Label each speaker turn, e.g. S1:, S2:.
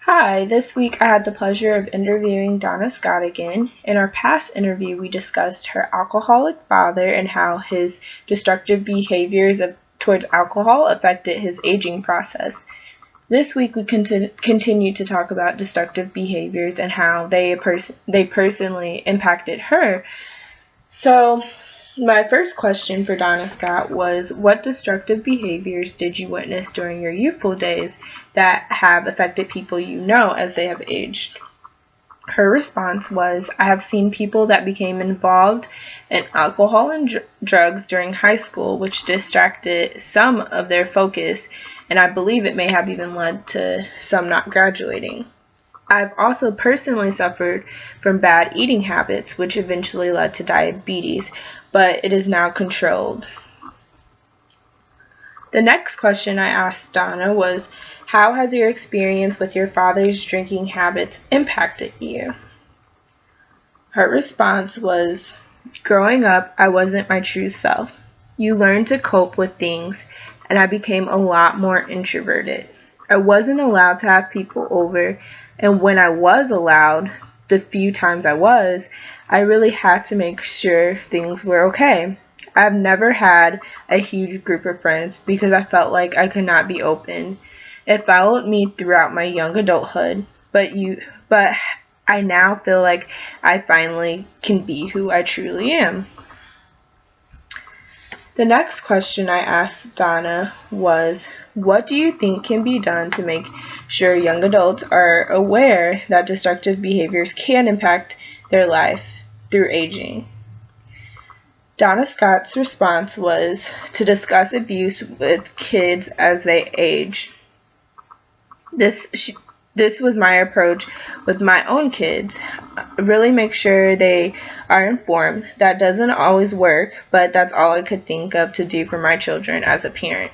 S1: Hi, this week I had the pleasure of interviewing Donna Scott again. In our past interview, we discussed her alcoholic father and how his destructive behaviors towards alcohol affected his aging process. This week, we continue to talk about destructive behaviors and how they personally impacted her. So, my first question for Donna Scott was, what destructive behaviors did you witness during your youthful days that have affected people you know as they have aged? Her response was, I have seen people that became involved in alcohol and drugs during high school, which distracted some of their focus, and I believe it may have even led to some not graduating. I've also personally suffered from bad eating habits, which eventually led to diabetes, but it is now controlled. The next question I asked Donna was, how has your experience with your father's drinking habits impacted you? Her response was, growing up, I wasn't my true self. You learn to cope with things, and I became a lot more introverted. I wasn't allowed to have people over, and when I was allowed, the few times I was, I really had to make sure things were okay. I've never had a huge group of friends because I felt like I could not be open. It followed me throughout my young adulthood, but I now feel like I finally can be who I truly am. The next question I asked Donna was, what do you think can be done to make sure young adults are aware that destructive behaviors can impact their life through aging? Donna Scott's response was to discuss abuse with kids as they age. This was my approach with my own kids. Really make sure they are informed. That doesn't always work, but that's all I could think of to do for my children as a parent.